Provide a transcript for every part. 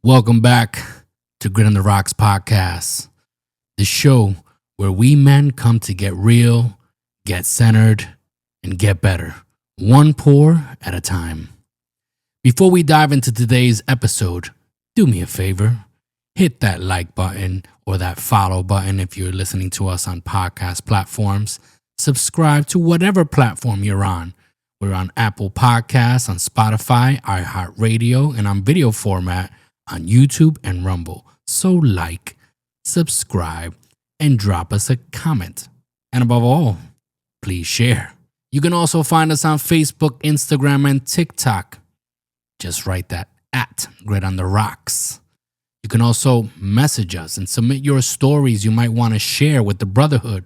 Welcome back to Grit on the Rocks podcast, the show where we men come to get real, get centered, and get better, one pour at a time. Before we dive into today's episode, do me a favor, hit that like button or that follow button if you're listening to us on podcast platforms. Subscribe to whatever platform you're on. We're on Apple Podcasts, on Spotify, iHeartRadio, and on video format on YouTube and Rumble. So like, subscribe, and drop us a comment. And above all, please share. You can also find us on Facebook, Instagram, and TikTok. Just write that at Grit on the Rocks. You can also message us and submit your stories you might want to share with the Brotherhood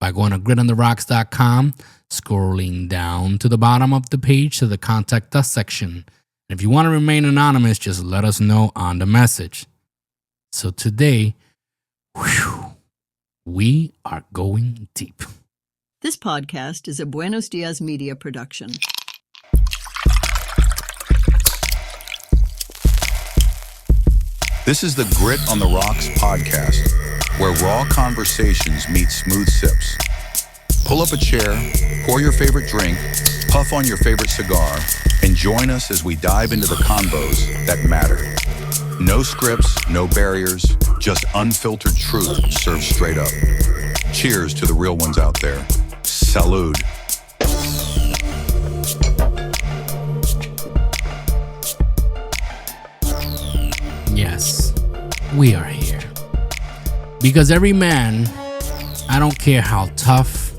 by going to gritontheRocks.com, scrolling down to the bottom of the page to the Contact Us section. And if you want to remain anonymous, just let us know on the message. So today, we are going deep. This podcast is a Buenos Dias Media production. This is the Grit on the Rocks podcast, where raw conversations meet smooth sips. Pull up a chair, pour your favorite drink, puff on your favorite cigar, and join us as we dive into the convos that matter. No scripts, no barriers, just unfiltered truth served straight up. Cheers to the real ones out there. Salud. Yes, we are here. Because every man, I don't care how tough,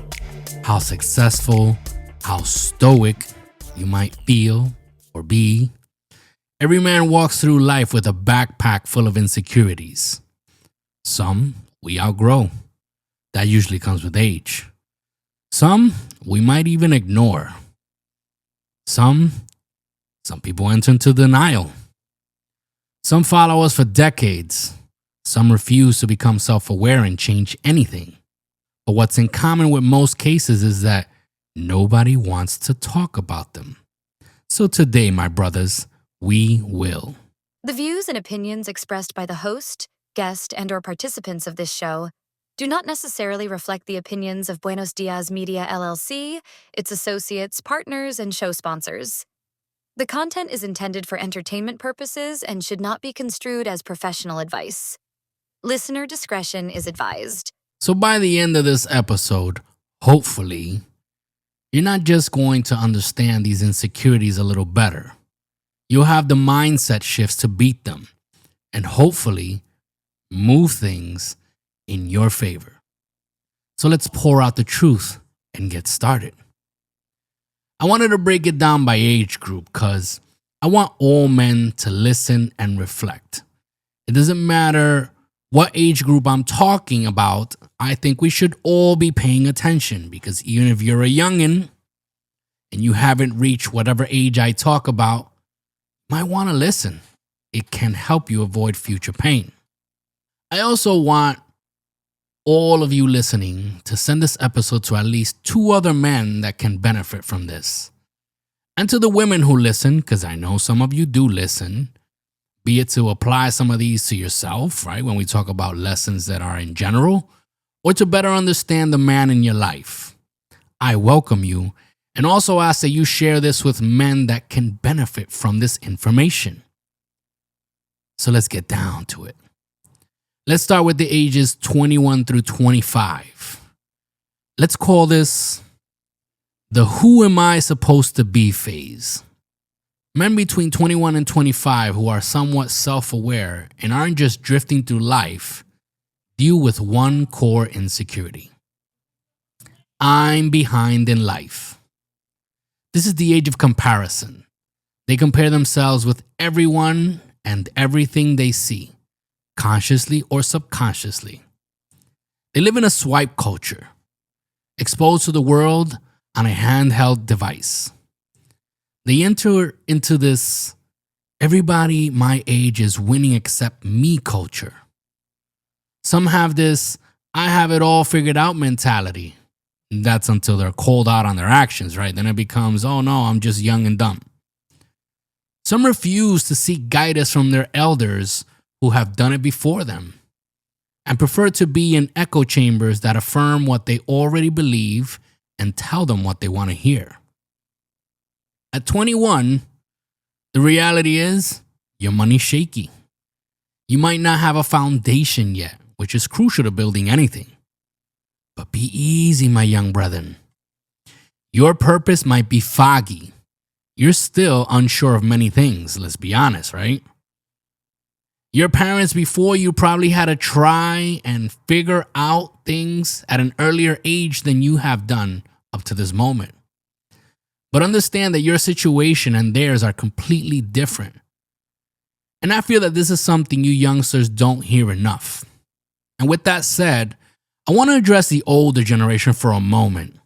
how successful, how stoic you might feel or be, every man walks through life with a backpack full of insecurities. Some we outgrow. That usually comes with age. Some we might even ignore. Some people enter into denial. Some follow us for decades. Some refuse to become self-aware and change anything. But what's in common with most cases is that nobody wants to talk about them. So today, my brothers, we will. The views and opinions expressed by the host, guest, and/or participants of this show do not necessarily reflect the opinions of Buenos Dias Media LLC, its associates, partners, and show sponsors. The content is intended for entertainment purposes and should not be construed as professional advice. Listener discretion is advised. So by the end of this episode, hopefully, you're not just going to understand these insecurities a little better. You'll have the mindset shifts to beat them and hopefully move things in your favor. So let's pour out the truth and get started. I wanted to break it down by age group because I want all men to listen and reflect. It doesn't matter what age group I'm talking about. I think we should all be paying attention because even if you're a youngin' and you haven't reached whatever age I talk about, you might want to listen. It can help you avoid future pain. I also want all of you listening to send this episode to at least 2 other men that can benefit from this. And to the women who listen, because I know some of you do listen, be it to apply some of these to yourself, right, when we talk about lessons that are in general, or to better understand the man in your life. I welcome you and also ask that you share this with men that can benefit from this information. So let's get down to it. Let's start with the ages 21 through 25. Let's call this the who am I supposed to be phase. Men between 21 and 25 who are somewhat self-aware and aren't just drifting through life deal with one core insecurity. I'm behind in life. This is the age of comparison. They compare themselves with everyone and everything they see, consciously or subconsciously. They live in a swipe culture, exposed to the world on a handheld device. They enter into this everybody my age is winning except me culture. Some have this I have it all figured out mentality. That's until they're called out on their actions, right? Then it becomes, oh no, I'm just young and dumb. Some refuse to seek guidance from their elders who have done it before them and prefer to be in echo chambers that affirm what they already believe and tell them what they want to hear. At 21, the reality is your money's shaky. You might not have a foundation yet, which is crucial to building anything. But be easy, my young brethren. Your purpose might be foggy. You're still unsure of many things, let's be honest, right? Your parents before you probably had to try and figure out things at an earlier age than you have done up to this moment. But understand that your situation and theirs are completely different. And I feel that this is something you youngsters don't hear enough. And with that said, I want to address the older generation for a moment.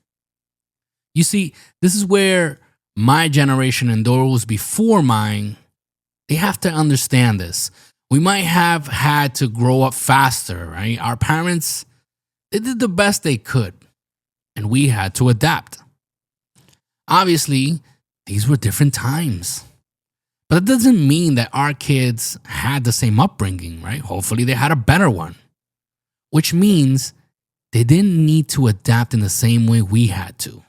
You see, this is where my generation and those before mine, they have to understand this. We might have had to grow up faster, right? Our parents, they did the best they could, and we had to adapt. Obviously, these were different times. But that doesn't mean that our kids had the same upbringing, right? Hopefully they had a better one. Which means they didn't need to adapt in the same way we had to.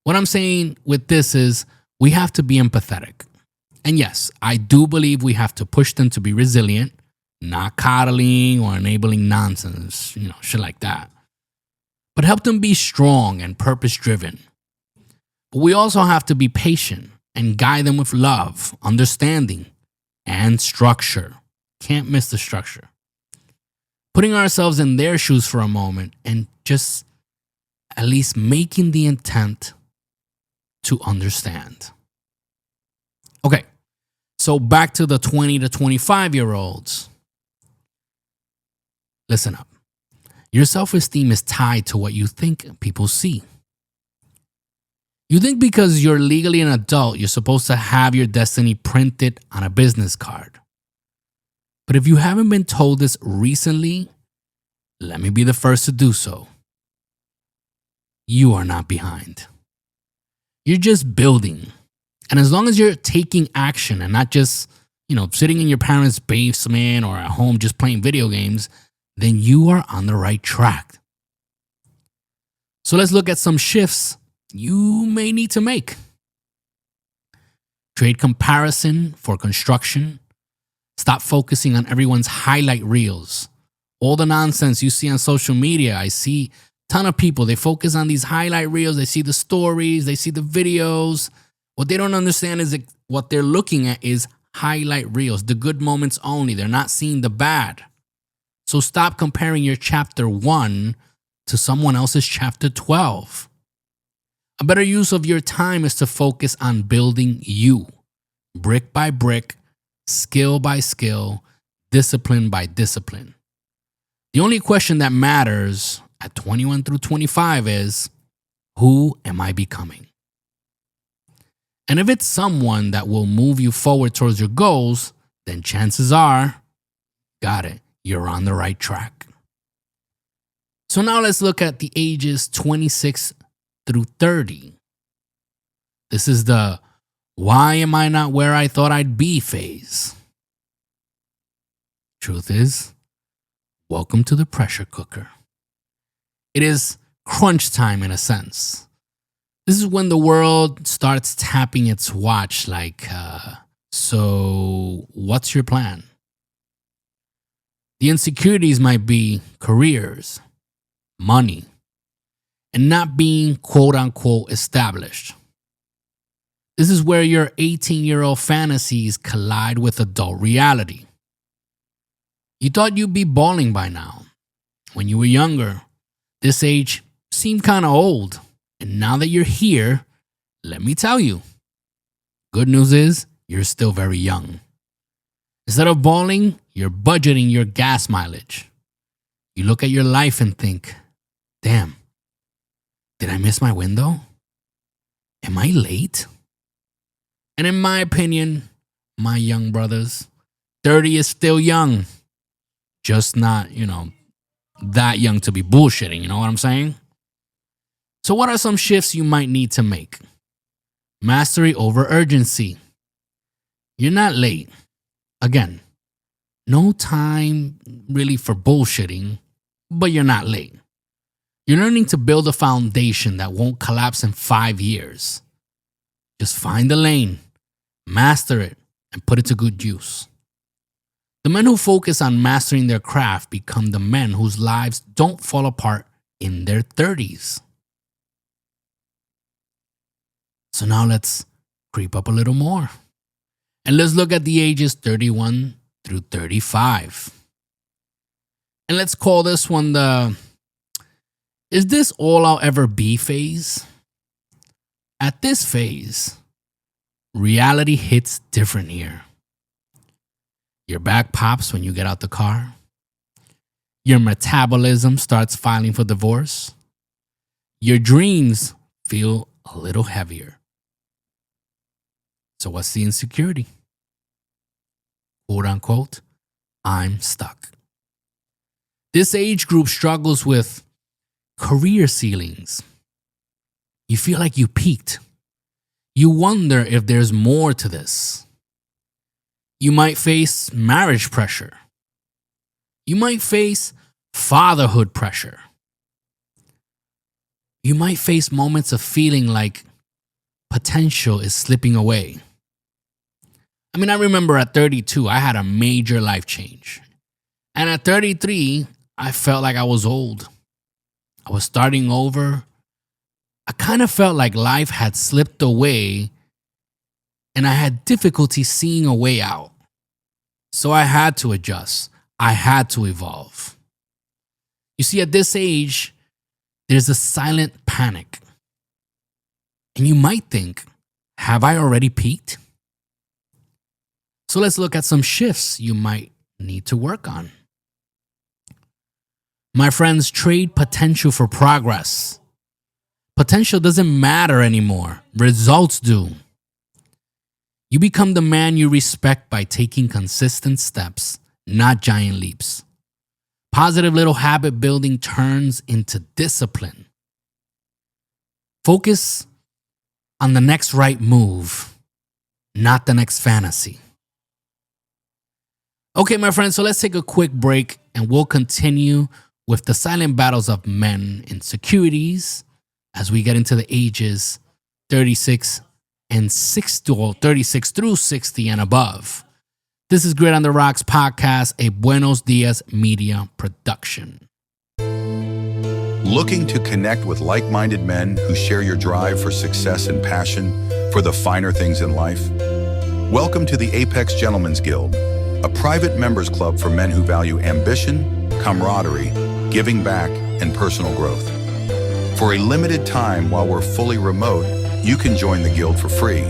What I'm saying with this is we have to be empathetic. And yes, I do believe we have to push them to be resilient, not coddling or enabling nonsense, shit like that. But help them be strong and purpose-driven. But we also have to be patient and guide them with love, understanding, and structure. Can't miss the structure. Putting ourselves in their shoes for a moment and just at least making the intent to understand. Okay, so back to the 20 to 25-year-olds. Listen up. Your self-esteem is tied to what you think people see. You think because you're legally an adult, you're supposed to have your destiny printed on a business card. But if you haven't been told this recently, let me be the first to do so. You are not behind. You're just building. And as long as you're taking action and not just, sitting in your parents' basement or at home just playing video games, then you are on the right track. So let's look at some shifts you may need to make. Trade comparison for construction. Stop focusing on everyone's highlight reels. All the nonsense you see on social media, I see a ton of people, they focus on these highlight reels, they see the stories, they see the videos. What they don't understand is that what they're looking at is highlight reels, the good moments only. They're not seeing the bad. So stop comparing your chapter 1 to someone else's chapter 12. A better use of your time is to focus on building you, brick by brick, skill by skill, discipline by discipline. The only question that matters at 21 through 25 is, who am I becoming? And if it's someone that will move you forward towards your goals, then chances are, got it, you're on the right track. So now let's look at the ages 26 through 30. This is the why am I not where I thought I'd be phase. Truth is, welcome to the pressure cooker. It is crunch time in a sense. This is when the world starts tapping its watch like, so what's your plan? The insecurities might be careers, money, and not being quote unquote established. This is where your 18-year-old fantasies collide with adult reality. You thought you'd be balling by now. When you were younger, this age seemed kind of old. And now that you're here, let me tell you, good news is you're still very young. Instead of balling, you're budgeting your gas mileage. You look at your life and think, damn, did I miss my window? Am I late? And in my opinion, my young brothers, 30 is still young. Just not, that young to be bullshitting, you know what I'm saying? So what are some shifts you might need to make? Mastery over urgency. You're not late. Again, no time really for bullshitting, but you're not late. You're learning to build a foundation that won't collapse in 5 years. Just find the lane, master it, and put it to good use. The men who focus on mastering their craft become the men whose lives don't fall apart in their 30s. So now let's creep up a little more. And let's look at the ages 31 through 35. And let's call this one the "Is this all I'll ever be" phase. At this phase, reality hits different here. Your back pops when you get out the car. Your metabolism starts filing for divorce. Your dreams feel a little heavier. So what's the insecurity? Quote unquote, I'm stuck. This age group struggles with career ceilings. You feel like you peaked. You wonder if there's more to this. You might face marriage pressure. You might face fatherhood pressure. You might face moments of feeling like potential is slipping away. I mean, I remember at 32, I had a major life change. And at 33, I felt like I was old. I was starting over. I kind of felt like life had slipped away and I had difficulty seeing a way out. So I had to adjust. I had to evolve. You see, at this age, there's a silent panic. And you might think, have I already peaked? So let's look at some shifts you might need to work on. My friends, trade potential for progress. Potential doesn't matter anymore. Results do. You become the man you respect by taking consistent steps, not giant leaps. Positive little habit building turns into discipline. Focus on the next right move, not the next fantasy. Okay, my friends, so let's take a quick break and we'll continue with the silent battles of men, insecurities, as we get into the ages 36 and 36 through 60 and above. This is Grit on the Rocks podcast, a Buenos Dias media production. Looking to connect with like-minded men who share your drive for success and passion for the finer things in life? Welcome to the Apex Gentlemen's Guild, a private members club for men who value ambition, camaraderie, giving back, and personal growth. For a limited time while we're fully remote, you can join the guild for free.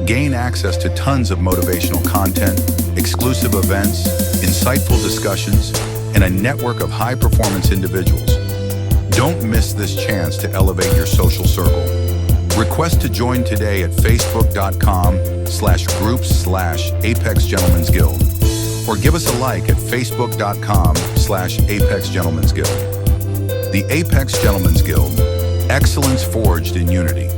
Gain access to tons of motivational content, exclusive events, insightful discussions, and a network of high-performance individuals. Don't miss this chance to elevate your social circle. Request to join today at facebook.com/groups/Apex Gentlemen's Guild or give us a like at facebook.com/Apex Gentlemen's Guild. The Apex Gentlemen's Guild, excellence forged in unity.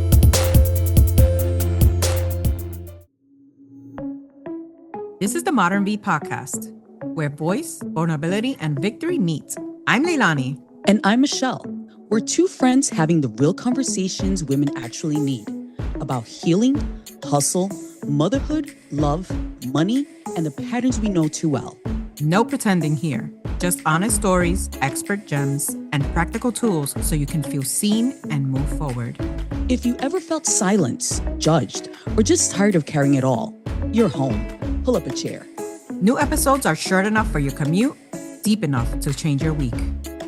This is the Modern Beat podcast, where voice, vulnerability, and victory meet. I'm Leilani. And I'm Michelle. We're two friends having the real conversations women actually need about healing, hustle, motherhood, love, money, and the patterns we know too well. No pretending here. Just honest stories, expert gems, and practical tools so you can feel seen and move forward. If you ever felt silenced, judged, or just tired of carrying it all, you're home. Pull up a chair. New episodes are short enough for your commute, deep enough to change your week.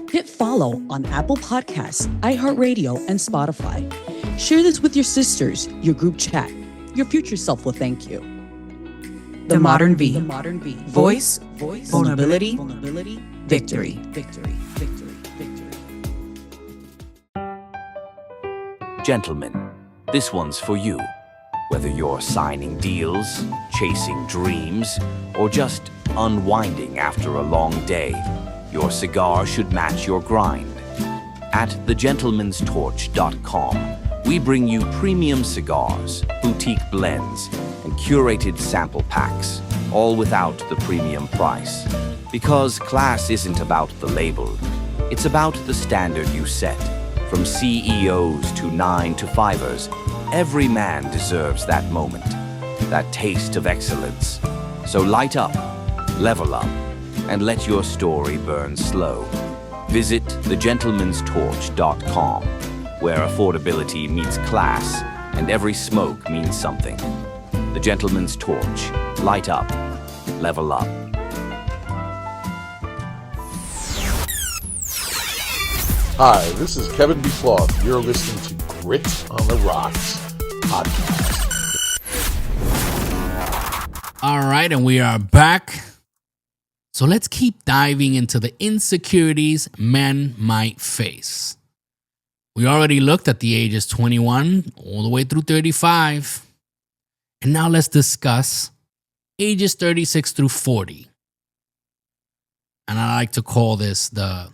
Hit follow on Apple Podcasts, iHeartRadio, and Spotify. Share this with your sisters, your group chat. Your future self will thank you. The Modern V. The Modern V. Voice, vulnerability, victory. Gentlemen, this one's for you. Whether you're signing deals, chasing dreams, or just unwinding after a long day, your cigar should match your grind. At thegentleman'storch.com, we bring you premium cigars, boutique blends, and curated sample packs, all without the premium price. Because class isn't about the label, it's about the standard you set. From CEOs to 9-to-5ers, every man deserves that moment, that taste of excellence. So light up, level up, and let your story burn slow. Visit thegentleman'storch.com, where affordability meets class and every smoke means something. The Gentleman's Torch. Light up, level up. Hi, this is Kevin B. Floth. You're listening to Grit on the Rocks podcast. All right, and we are back. So let's keep diving into the insecurities men might face. We already looked at the ages 21 all the way through 35. And now let's discuss ages 36 through 40. And I like to call this the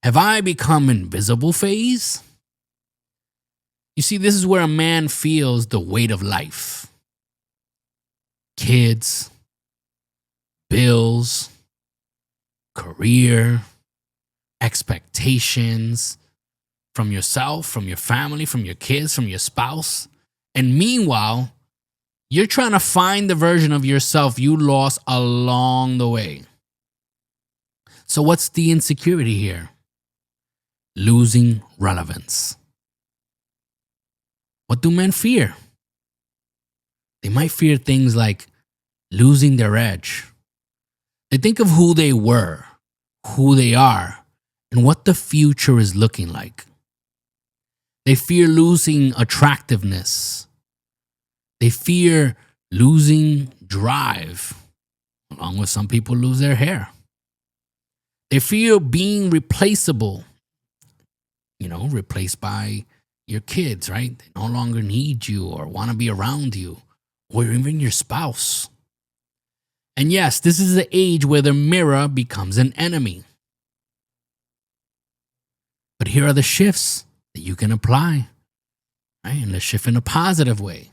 "Have I become invisible" phase. You see, this is where a man feels the weight of life. Kids, bills, career, expectations from yourself, from your family, from your kids, from your spouse. And meanwhile, you're trying to find the version of yourself you lost along the way. So what's the insecurity here? Losing relevance. What do men fear? They might fear things like losing their edge. They think of who they were, who they are, and what the future is looking like. They fear losing attractiveness. They fear losing drive, along with some people lose their hair. They fear being replaceable, replaced by your kids, right? They no longer need you or want to be around you, or even your spouse. And yes, this is the age where the mirror becomes an enemy. But here are the shifts that you can apply, right? And the shift in a positive way.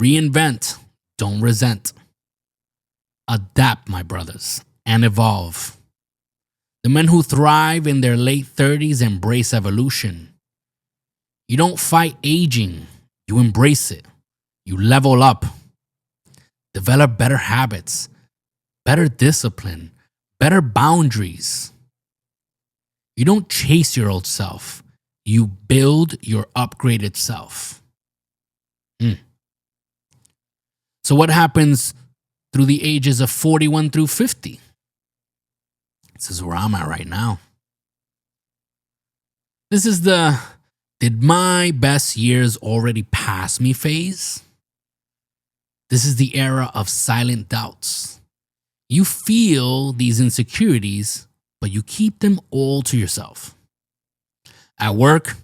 Reinvent, don't resent. Adapt, my brothers, and evolve. The men who thrive in their late 30s embrace evolution. You don't fight aging, you embrace it. You level up. Develop better habits, better discipline, better boundaries. You don't chase your old self. You build your upgraded self. So what happens through the ages of 41 through 50? This is where I'm at right now. This is the "did my best years already pass me" phase. This is the era of silent doubts. You feel these insecurities, but you keep them all to yourself. At work,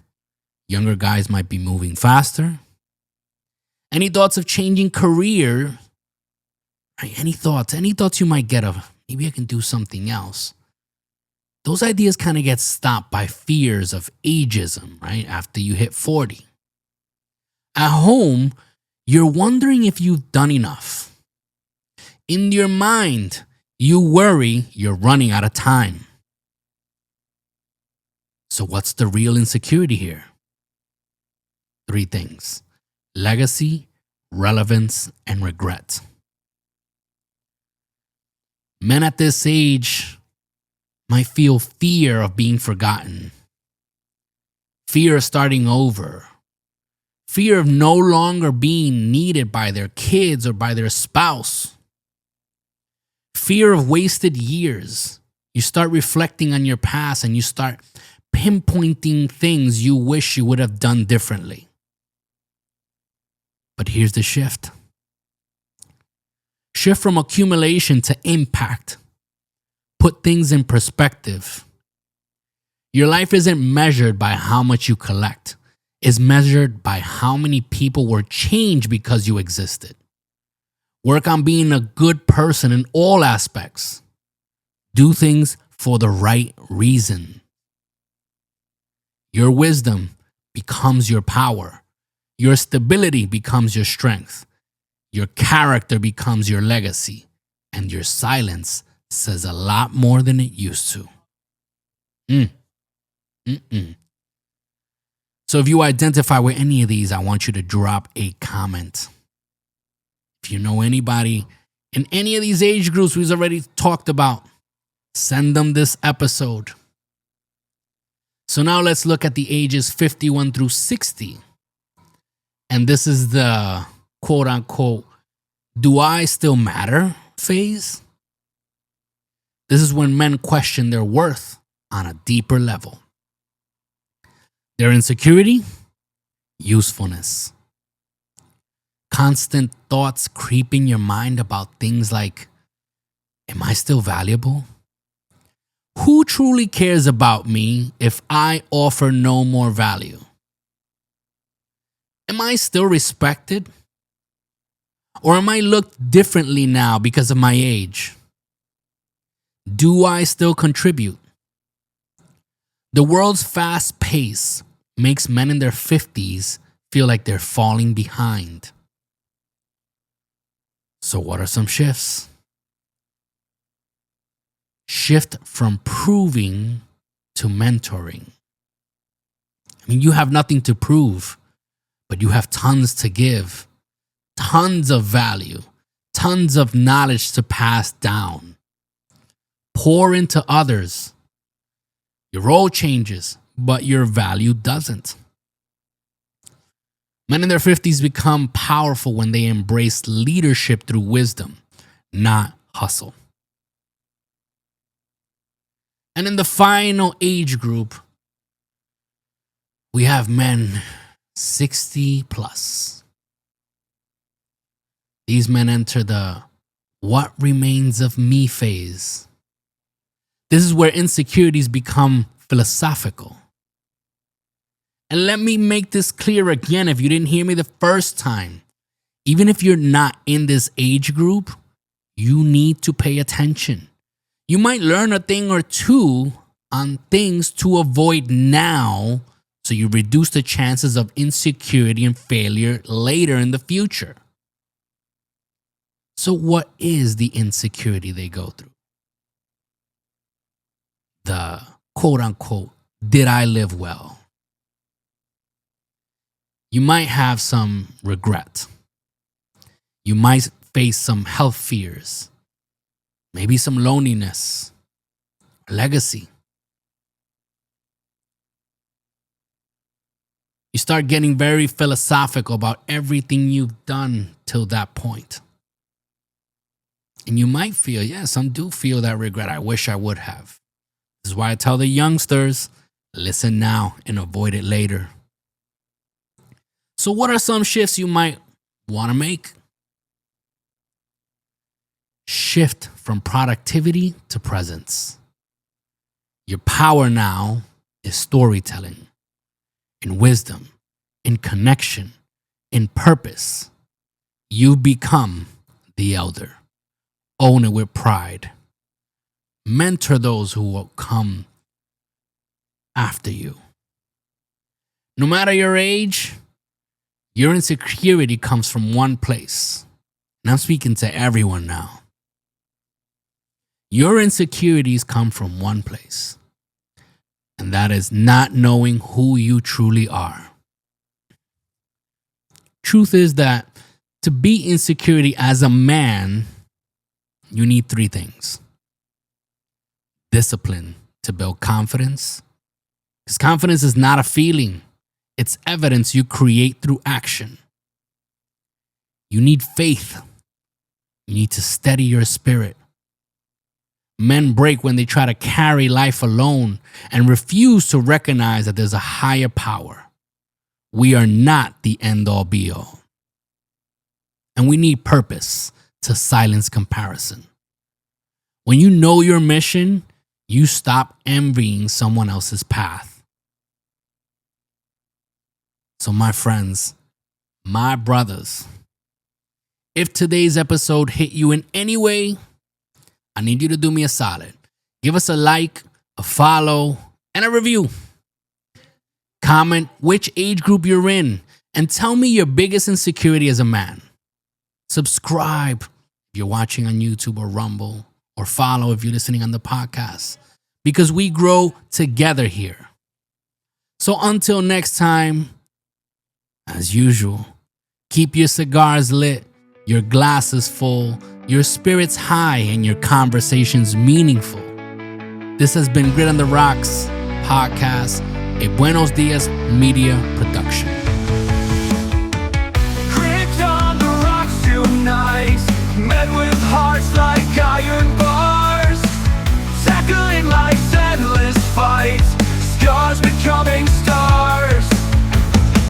younger guys might be moving faster. Any thoughts of changing career? Right? Any thoughts you might get of, maybe I can do something else. Those ideas kind of get stopped by fears of ageism, right? After you hit 40. At home, you're wondering if you've done enough. In your mind, you worry you're running out of time. So what's the real insecurity here? 3 things: legacy, relevance, and regret. Men at this age might feel fear of being forgotten, fear of starting over, fear of no longer being needed by their kids or by their spouse, fear of wasted years. You start reflecting on your past and you start pinpointing things you wish you would have done differently. But here's the shift. Shift from accumulation to impact. Put things in perspective. Your life isn't measured by how much you collect. It's measured by how many people were changed because you existed. Work on being a good person in all aspects. Do things for the right reason. Your wisdom becomes your power. Your stability becomes your strength. Your character becomes your legacy. And your silence says a lot more than it used to. So if you identify with any of these, I want you to drop a comment. If you know anybody in any of these age groups we've already talked about, send them this episode. So now let's look at the ages 51 through 60. And this is the quote unquote, do I still matter phase? This is when men question their worth on a deeper level. Their insecurity, usefulness. Constant thoughts creeping your mind about things like, am I still valuable? Who truly cares about me if I offer no more value? Am I still respected? Or am I looked differently now because of my age? Do I still contribute? The world's fast pace makes men in their 50s feel like they're falling behind. So what are some shifts? Shift from proving to mentoring. I mean, you have nothing to prove, but you have tons to give, tons of value, tons of knowledge to pass down. Pour into others. Your role changes, but your value doesn't. Men in their 50s become powerful when they embrace leadership through wisdom, not hustle. And in the final age group, we have men 60 plus. These men enter the what remains of me phase. This is where insecurities become philosophical. And let me make this clear again if you didn't hear me the first time. Even if you're not in this age group, you need to pay attention. You might learn a thing or two on things to avoid now so you reduce the chances of insecurity and failure later in the future. So what is the insecurity they go through? The quote unquote, did I live well? You might have some regret. You might face some health fears. Maybe some loneliness, legacy. You start getting very philosophical about everything you've done till that point. And you might feel, yeah, some do feel that regret. I wish I would have. This is why I tell the youngsters, listen now and avoid it later. So what are some shifts you might want to make? Shift from productivity to presence. Your power now is storytelling, in wisdom, in connection, in purpose. You become the elder. Own it with pride. Mentor those who will come after you. No matter your age, your insecurity comes from one place. And I'm speaking to everyone now. Your insecurities come from one place, and that is not knowing who you truly are. Truth is that to be insecurity as a man, you need three things. Discipline to build confidence, because confidence is not a feeling. It's evidence you create through action. You need faith. You need to steady your spirit. Men break when they try to carry life alone and refuse to recognize that there's a higher power. We are not the end-all be-all. And we need purpose to silence comparison. When you know your mission, you stop envying someone else's path. So my friends, my brothers, if today's episode hit you in any way, I need you to do me a solid. Give us a like, a follow, and a review. Comment which age group you're in And tell me your biggest insecurity as a man. Subscribe if you're watching on YouTube or Rumble, or follow if you're listening on the podcast, because we grow together here. So until next time, as usual, keep your cigars lit, your glasses full, your spirits high, and your conversations meaningful. This has been Grit on the Rocks podcast, a Buenos Dias Media production.